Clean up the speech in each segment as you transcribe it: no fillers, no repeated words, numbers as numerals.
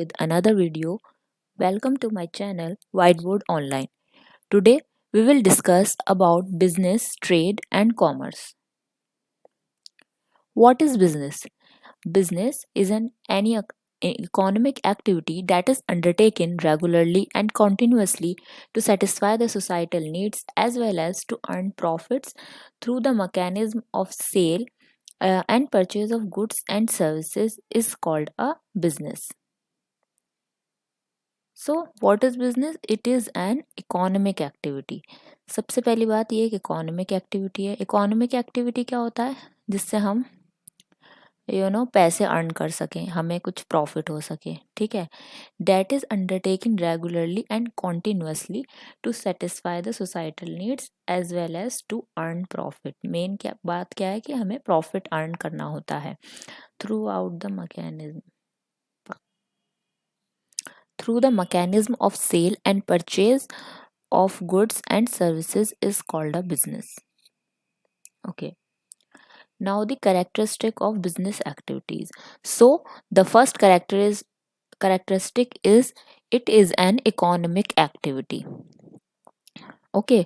with another video. Welcome to my channel Whiteboard Online. Today we will discuss about business, trade and commerce. What is business? Business is any economic activity that is undertaken regularly and continuously to satisfy the societal needs as well as to earn profits through the mechanism of sale and purchase of goods and services is called a business. So what is business? It is an economic activity. सबसे पहली बात ये एक economic activity है. Economic activity क्या होता है? जिससे हम पैसे अर्न कर सकें, हमें कुछ प्रॉफिट हो सके. ठीक है. That is undertaken regularly and continuously to satisfy the societal needs as well as to earn profit. Main क्या बात क्या है कि हमें प्रॉफिट अर्न करना होता है through out the mechanism through the mechanism of sale and purchase of goods and services is called a business. Okay. Now the characteristic of business activities. So the first characteristic is it is an economic activity. Okay.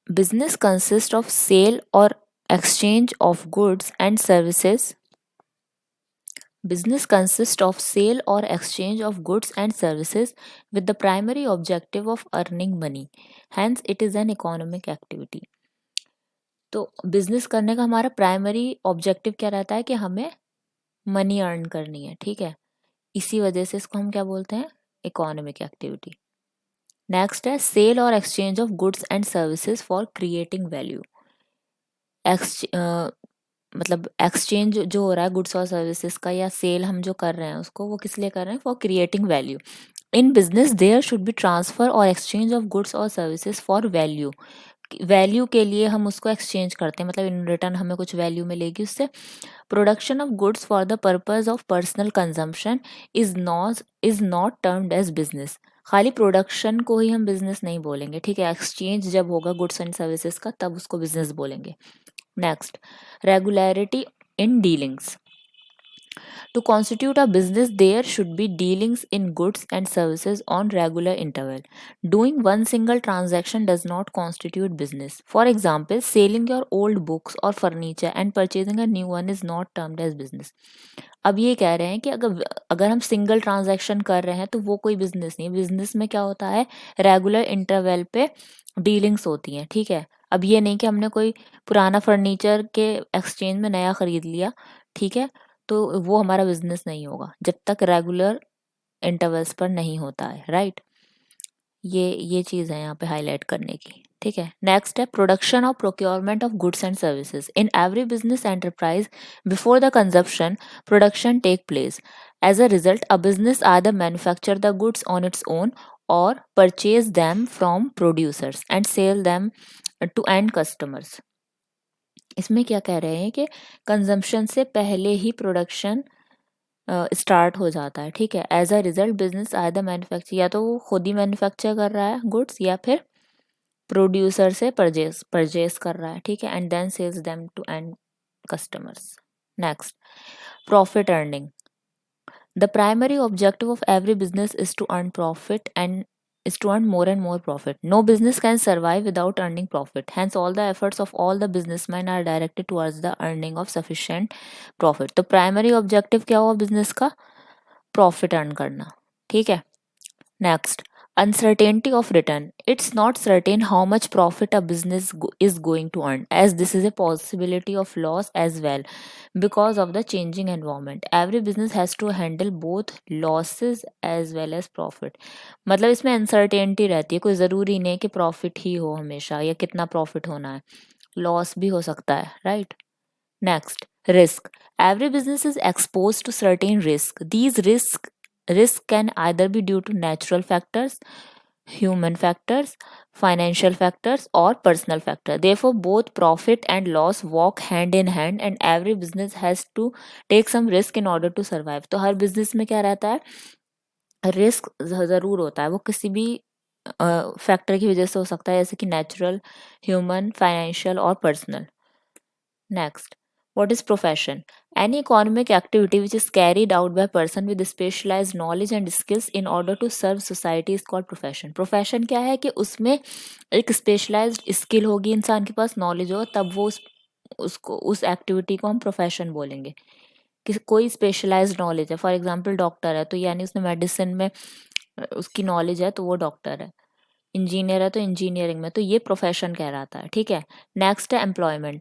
Business consists of sale or exchange of goods and services. Business consists of sale or exchange of goods and services with the primary objective of earning money. Hence, it is an economic activity. तो business करने का हमारा primary objective क्या रहता है कि हमें money earn करनी है. ठीक है. इसी वजह से इसको हम क्या बोलते हैं? Economic activity. नेक्स्ट है सेल और exchange of goods and services for creating value. मतलब एक्सचेंज जो हो रहा है गुड्स और सर्विसेज का या सेल हम जो कर रहे हैं उसको, वो किस लिए कर रहे हैं? For creating value. In business there should be transfer और एक्सचेंज ऑफ गुड्स और सर्विसेज फॉर वैल्यू. वैल्यू के लिए हम उसको एक्सचेंज करते हैं, मतलब इन रिटर्न हमें कुछ वैल्यू मिलेगी उससे. Production of goods for the purpose of personal consumption is not termed as business. खाली प्रोडक्शन को ही हम बिजनेस नहीं बोलेंगे. ठीक है. एक्सचेंज जब होगा गुड्स एंड सर्विसेज का तब उसको बिजनेस बोलेंगे. Next, regularity in dealings. To constitute a business, there should be dealings in goods and services on regular interval. Doing one single transaction does not constitute business. For example, selling your old books or furniture and purchasing a new one is not termed as business. अब ये कह रहे हैं कि अगर हम single transaction कर रहे हैं तो वो कोई बिजनेस नहीं. बिजनेस में क्या होता है? रेगुलर इंटरवल पे डीलिंग्स होती हैं. ठीक है. अब ये नहीं कि हमने कोई पुराना फर्नीचर के एक्सचेंज में नया खरीद लिया. ठीक है. तो वो हमारा बिजनेस नहीं होगा जब तक रेगुलर इंटरवल्स पर नहीं होता है. राइट. ये चीज़ है यहाँ पे हाईलाइट करने की. ठीक है. नेक्स्ट है प्रोडक्शन और procurement of goods and services. In every business enterprise before the consumption production take place. As a result a business either manufacture the goods on its own और purchase them from producers and sell them to end customers. इसमें क्या कह रहे हैं कि consumption से पहले ही production start हो जाता है. ठीक है. As a result business either manufacture, या तो वो खुद ही मैन्युफैक्चर कर रहा है गुड्स या फिर प्रोड्यूसर से परचेज कर रहा है. ठीक है. And then sells them to end customers. Next, profit earning. The primary objective of every business is to earn profit and is to earn more and more profit. No business can survive without earning profit. Hence, all the efforts of all the businessmen are directed towards the earning of sufficient profit. तो primary objective क्या हुआ business का? Profit earn करना. ठीक है. Next, uncertainty of return. It's not certain how much profit a business is going to earn, as this is a possibility of loss as well because of the changing environment. Every business has to handle both losses as well as profit. मतलब इसमें uncertainty रहती है. कोई ज़रूरी नहीं कि profit ही हो हमेशा या कितना profit होना है. Loss भी हो सकता है. Right? Next, risk. Every business is exposed to certain risk. These risk can either be due to natural factors, human factors, financial factors, or personal factor. Therefore, both profit and loss walk hand in hand, and every business has to take some risk in order to survive. तो हर business में क्या रहता है? Risk ज़रूर होता है. वो किसी भी फैक्टर की वजह से हो सकता है, जैसे कि नेचुरल, ह्यूमन, फाइनेंशियल और personal. Next, what is profession? Any economic activity which is carried out by a person with specialized knowledge and skills in order to serve society is called profession. Profession क्या है कि उसमें एक specialised skill होगी, इंसान के पास knowledge हो, तब वो उसको उस एक्टिविटी को हम प्रोफेशन बोलेंगे। कि कोई स्पेशलाइज्ड नॉलेज है, फॉर एग्जांपल डॉक्टर है तो यानी उसने मेडिसिन में उसकी नॉलेज है तो वो डॉक्टर है। इंजीनियर है तो इंजीनियरिंग में, तो ये प्रोफेशन कहलाता है। ठीक है, नेक्स्ट है employment.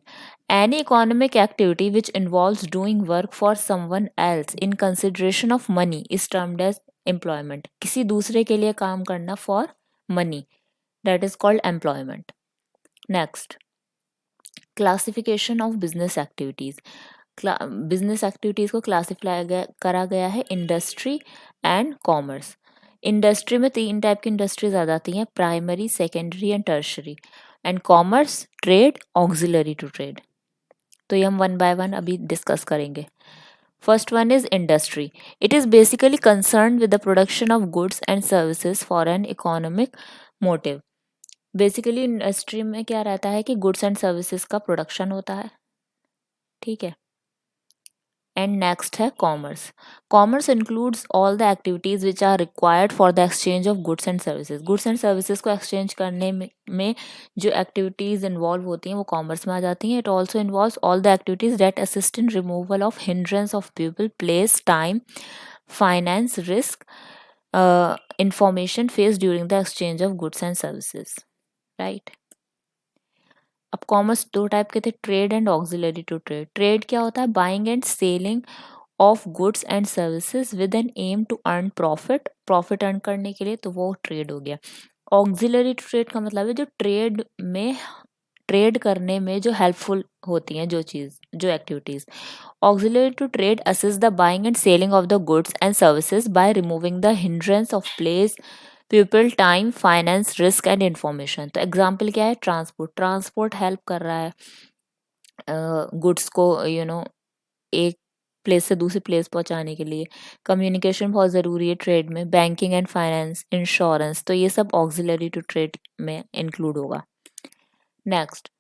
Any economic activity which involves doing work for someone else in consideration of money is termed as employment. किसी दूसरे के लिए काम करना for money, that is called employment. Next, classification of business activities. Business activities को classify करा गया है इंडस्ट्री एंड कॉमर्स। इंडस्ट्री में 3 टाइप की इंडस्ट्रीज आ जाती हैं, primary, secondary and tertiary. And commerce, trade, auxiliary to trade. तो ये हम वन बाय वन अभी डिस्कस करेंगे। First one is industry. It is basically concern with the production of goods and services for an economic motive. Basically industry में क्या रहता है कि गुड्स एंड सर्विसेज का प्रोडक्शन होता है। ठीक है, एंड नेक्स्ट है commerce. Commerce includes all the activities which are required for the exchange of goods and services. Goods and services को एक्सचेंज करने में जो एक्टिविटीज इन्वॉल्व होती हैं वो कॉमर्स में आ जाती हैं। It also involves all the activities that assist in removal of hindrance of people, place, time, finance, risk, information face during the exchange of goods and services. Right, अब commerce 2 type के थे, trade and auxiliary to trade. Trade क्या होता है? Buying and selling of goods and services with an aim to earn profit. Profit earn करने के लिए, तो वो ट्रेड हो गया। ऑक्सिलरी टू ट्रेड का मतलब है जो ट्रेड में, ट्रेड करने में जो हेल्पफुल होती हैं जो activities. Auxiliary to trade assist the buying and selling of the goods and services by removing the hindrance of place, people, time, finance, risk and information. तो एग्जाम्पल क्या है? ट्रांसपोर्ट। ट्रांसपोर्ट हेल्प कर रहा है goods को एक place से दूसरी प्लेस पहुंचाने के लिए। कम्युनिकेशन बहुत ज़रूरी है ट्रेड में। बैंकिंग एंड फाइनेंस, इंश्योरेंस, तो ये सब ऑक्सिलरी टू ट्रेड में इंक्लूड होगा। Next,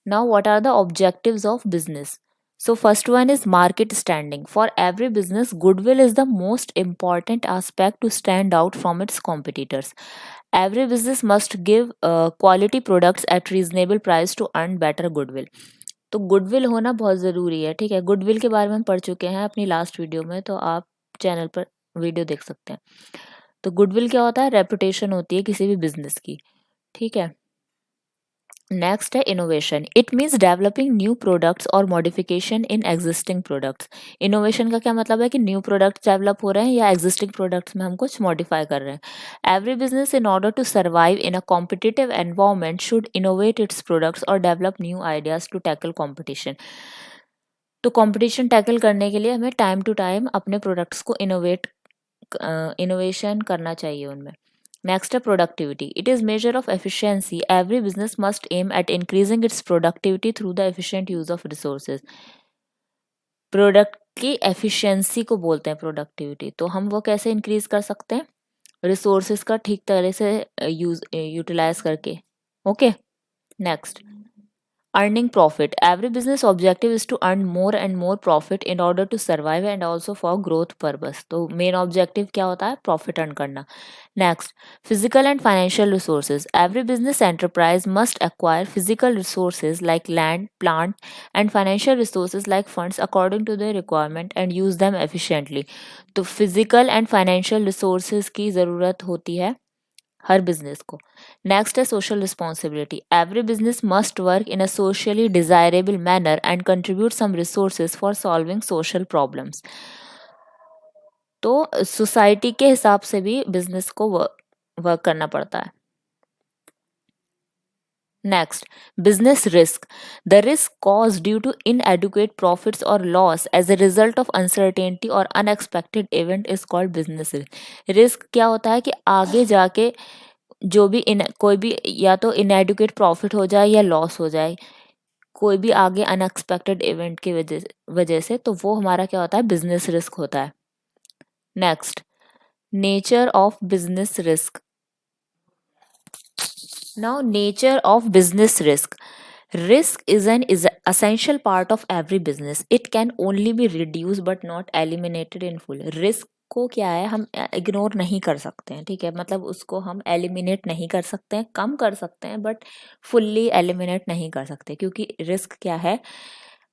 now what are the objectives of business? So first one is market standing. For every business, goodwill is the most important aspect to stand out from its competitors. Every business must give quality products at reasonable price to earn better goodwill. तो goodwill होना बहुत ज़रूरी है। ठीक है, goodwill के बारे में हम पढ़ चुके हैं अपनी लास्ट वीडियो में, तो आप चैनल पर वीडियो देख सकते हैं। तो गुडविल क्या होता है? रेपुटेशन होती है किसी भी बिजनेस की। ठीक है, नेक्स्ट है innovation. It means developing new products और modification in existing products. Innovation का क्या मतलब है कि न्यू प्रोडक्ट्स डेवलप हो रहे हैं या एग्जिस्टिंग प्रोडक्ट्स में हम कुछ मॉडिफाई कर रहे हैं। Every business in order to survive in a competitive environment should innovate its products और develop new ideas to tackle competition. तो कॉम्पिटिशन टैकल करने के लिए हमें टाइम टू टाइम अपने प्रोडक्ट्स को इनोवेशन करना चाहिए उनमें। नेक्स्ट है productivity. It is measure of efficiency. Every business must aim at increasing its productivity through the efficient use of resources. Product की एफिशिएंसी को बोलते हैं प्रोडक्टिविटी। तो हम वो कैसे इंक्रीज कर सकते हैं? रिसोर्सेज का ठीक तरह से यूटिलाइज करके। Okay, next, earning profit. Every business objective is to earn more and more profit in order to survive and also for growth purpose. तो मेन ऑब्जेक्टिव क्या होता है? प्रॉफिट अर्न करना। Next, physical and financial resources. Every business enterprise must acquire physical resources like land, plant and financial resources like funds according to their requirement and use them efficiently. तो physical and financial resources की ज़रूरत होती है हर business को। Next है social responsibility. Every business must work in a socially desirable manner and contribute some resources for solving social problems. तो society के हिसाब से भी बिजनेस को वर्क करना पड़ता है। Next, business risk. The risk caused due to inadequate profits or loss as a result of uncertainty or unexpected event is called business risk. Risk क्या होता है कि आगे जाके जो भी कोई भी या तो इनएडुकेट प्रॉफिट हो जाए या लॉस हो जाए, कोई भी आगे अनएक्सपेक्टेड इवेंट की वजह से, तो वो हमारा क्या होता है? बिजनेस रिस्क होता है। Next, nature of business risk. Now nature of business risk. Risk is an essential part of every business. It can only be reduced but not eliminated in full. Risk को क्या है, हम ignore नहीं कर सकते हैं, ठीक है, मतलब उसको हम एलिमिनेट नहीं कर सकते हैं, कम कर सकते हैं, बट फुल्ली एलिमिनेट नहीं कर सकते, क्योंकि रिस्क क्या है,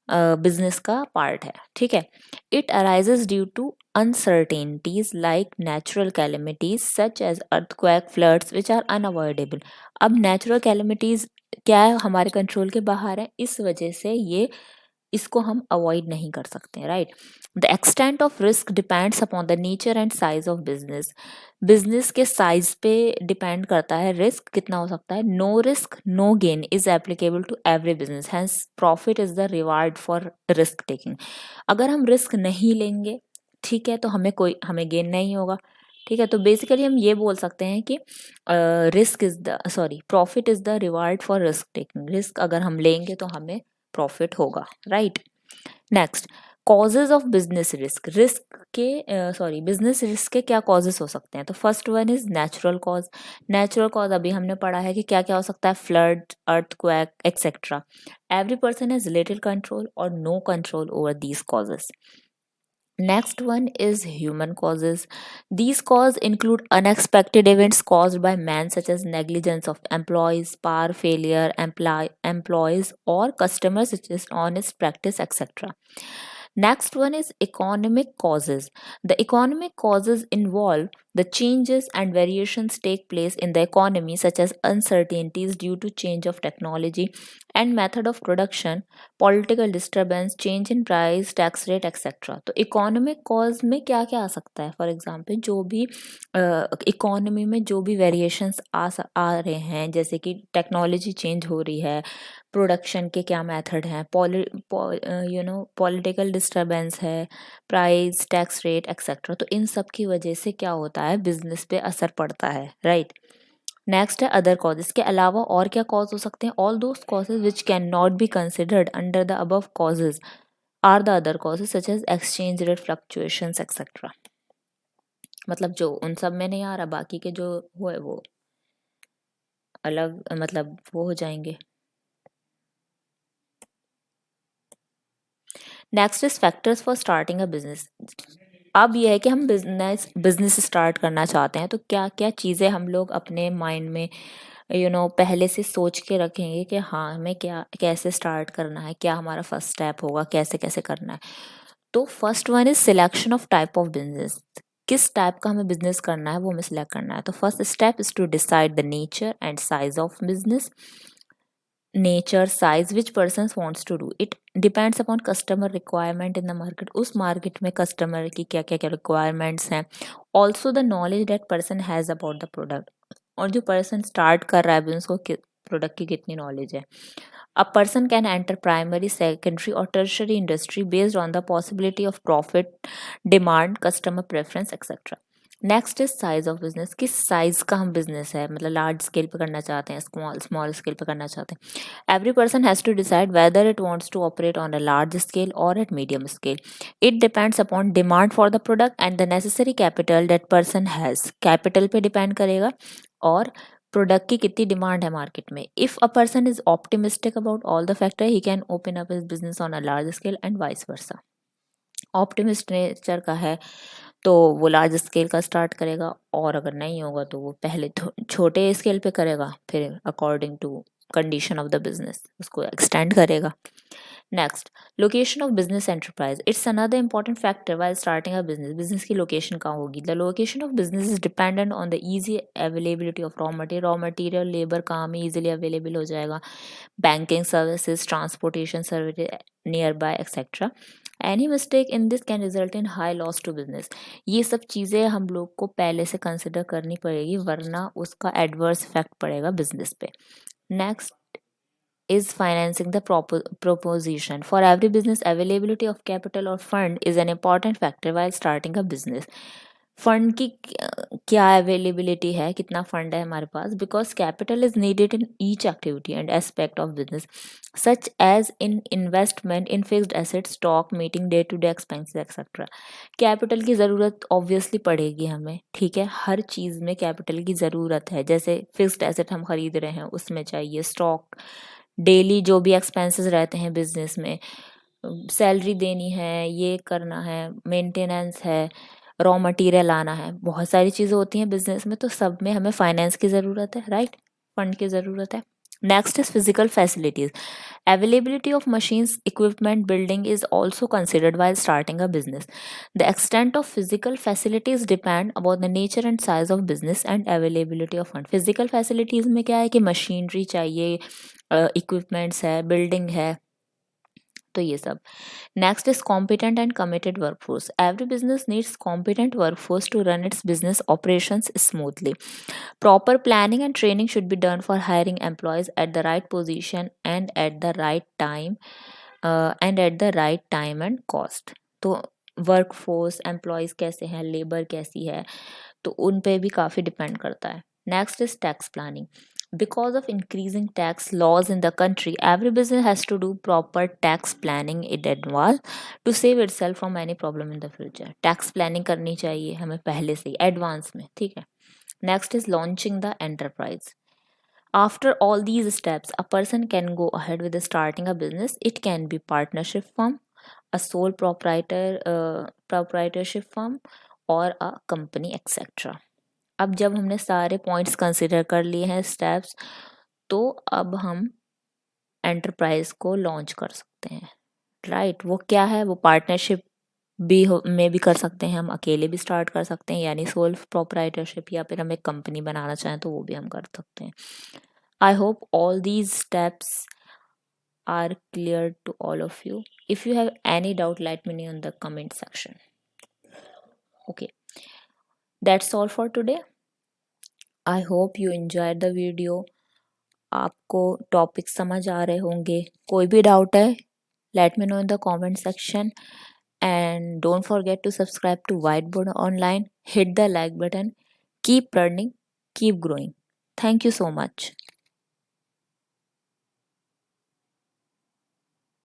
बिजनेस का पार्ट है, ठीक है. It arises due to uncertainties like natural calamities such as earthquake, floods which are unavoidable. अब natural calamities क्या है, हमारे कंट्रोल के बाहर है, इस वजह से ये इसको हम अवॉइड नहीं कर सकते हैं, right. The extent of risk depends upon the nature and size of business. Business के साइज पे डिपेंड करता है रिस्क कितना हो सकता है. No risk no gain is applicable to every business, hence profit is the reward for risk taking. अगर हम रिस्क नहीं लेंगे, ठीक है, तो हमें गेन नहीं होगा, ठीक है. तो बेसिकली हम ये बोल सकते हैं कि profit is the reward for risk taking. Risk अगर हम लेंगे तो हमें प्रॉफिट होगा, right. Next, causes of business risk. Business risk के क्या कॉजेज हो सकते हैं. तो first one is natural cause. Natural cause अभी हमने पढ़ा है कि क्या क्या हो सकता है, flood, earthquake etcetera. Every person has little control और no control over these causes. Next one is human causes. These causes include unexpected events caused by man, such as negligence of employees, power failure, employees or customers, such as honest practice, etc. Next one is economic causes. The economic causes involve the changes and variations take place in the economy, such as uncertainties due to change of technology and method of production, political disturbance, change in price, tax rate, etc. तो economic cause में क्या क्या आ सकता है. For example, जो भी economy में जो भी वेरिएशंस आ रहे हैं, जैसे कि टेक्नोलॉजी चेंज हो रही है, प्रोडक्शन के क्या मेथड हैं, पॉलिटिकल डिस्टर्बेंस है, प्राइस, टैक्स रेट एक्सेट्रा. तो इन सब की वजह से क्या होता है, बिजनेस पे असर पड़ता है, राइट. नेक्स्ट है अदर कॉजेज. के अलावा और क्या कॉज हो सकते हैं. All those causes which can not be considered under the above causes are the other causes, such as exchange rate fluctuations etcetera. मतलब जो उन सब में नहीं आ रहा, बाकी के जो वो अलग, मतलब वो हो जाएंगे. Next is factors for starting a business. अब यह है कि हम बिजनेस स्टार्ट करना चाहते हैं, तो क्या क्या चीज़ें हम लोग अपने माइंड में पहले से सोच के रखेंगे कि हाँ, हमें क्या कैसे स्टार्ट करना है, क्या हमारा फर्स्ट स्टेप होगा, कैसे कैसे करना है. तो first one is selection of type of business. किस टाइप का हमें बिजनेस करना है वो हमें सिलेक्ट करना है. तो first step is to decide the nature and size of business. Nature, size, which person wants to do it depends upon customer requirement in the market. उस मार्केट में कस्टमर की क्या क्या क्या रिक्वायरमेंट्स हैं. Also the knowledge that person has about the product. और जो person start कर रहा है बिजनेस को, प्रोडक्ट की कितनी नॉलेज है. A person can enter primary, secondary और tertiary industry based on the possibility of profit, demand, customer preference etcetera. Next is size of business. किस साइज का हम बिजनेस है, मतलब लार्ज स्केल पे करना चाहते हैं, स्मॉल स्केल पे करना चाहते हैं. Every person has to decide whether it wants to operate on a large scale और at medium scale. It depends upon demand for the product and the necessary capital that person has. Capital पे depend करेगा और product की कितनी demand है market में. If a person is optimistic about all the factor, he can open up his business on a large scale and vice versa. Optimist nature का है तो वो लार्ज स्केल का स्टार्ट करेगा, और अगर नहीं होगा तो वो पहले छोटे स्केल पे करेगा, फिर according to condition of the business उसको एक्सटेंड करेगा. Next, location of business enterprise. It's another important factor while starting a business. Business की लोकेशन कहाँ होगी. The location of business is dependent on the easy availability of raw material, labour कहाँ में easily available हो जाएगा, banking services, transportation service nearby etcetera. Any mistake in this can result in high loss to business. ये सब चीज़ें हम लोग को पहले से कंसिडर करनी पड़ेगी, वरना उसका एडवर्स इफेक्ट पड़ेगा बिजनेस पे. Next is financing the proposition. For every business, availability of capital or fund is an important factor while starting a business. Fund की क्या अवेलेबिलिटी है, कितना फंड है हमारे पास. Because capital is needed in each activity and aspect of business, such as in investment in fixed asset, stock, meeting day to day expenses etcetera. Capital की ज़रूरत obviously पड़ेगी हमें, ठीक है, हर चीज़ में कैपिटल की ज़रूरत है. जैसे फिक्स्ड एसेट हम खरीद रहे हैं, उसमें चाहिए स्टॉक, डेली जो भी एक्सपेंसेस रहते हैं बिजनेस में, सैलरी देनी है, ये करना है, मेंटेनेंस है, रॉ मटेरियल लाना है, बहुत सारी चीज़ें होती हैं बिजनेस में, तो सब में हमें फाइनेंस की ज़रूरत है, राइट, फंड की ज़रूरत है। Next is physical facilities. Availability of machines, equipment, building is also considered while starting a business. The extent of physical facilities depend about the nature and size of business and availability of fund. Physical facilities में क्या है कि machinery चाहिए, equipments है, building है, तो ये सब। Next is competent and committed workforce. Every business needs competent workforce to run its business operations smoothly. Proper planning and training should be done for hiring employees at the right position and at the right time, and cost. तो workforce employees कैसे हैं, labour कैसी है, तो उन पे भी काफ़ी डिपेंड करता है। Next is tax planning. Because of increasing tax laws in the country, every business has to do proper tax planning in advance to save itself from any problem in the future. Tax planning करनी चाहिए हमें पहले से ही, advance में, ठीक है। Next is launching the enterprise. After all these steps, a person can go ahead with starting a business. It can be partnership firm, a sole proprietorship firm, or a company, etc. अब जब हमने सारे points consider कर लिए हैं, steps, तो अब हम एंटरप्राइज को लॉन्च कर सकते हैं, राइट। वो क्या है, वो पार्टनरशिप में भी कर सकते हैं, हम अकेले भी स्टार्ट कर सकते हैं, यानी सोल प्रोप्राइटरशिप, या फिर हम एक कंपनी बनाना चाहें तो वो भी हम कर सकते हैं। I hope all these steps are clear to all of you. If you have any doubt, let me know in the comment section. Okay, that's all for today. I hope you enjoyed the video. आपको topic समझ आ रहे होंगे। कोई भी doubt है, late me no in the comment section, and don't forget to subscribe to Whiteboard Online. Hit the like button. Keep learning, keep growing. Thank you so much.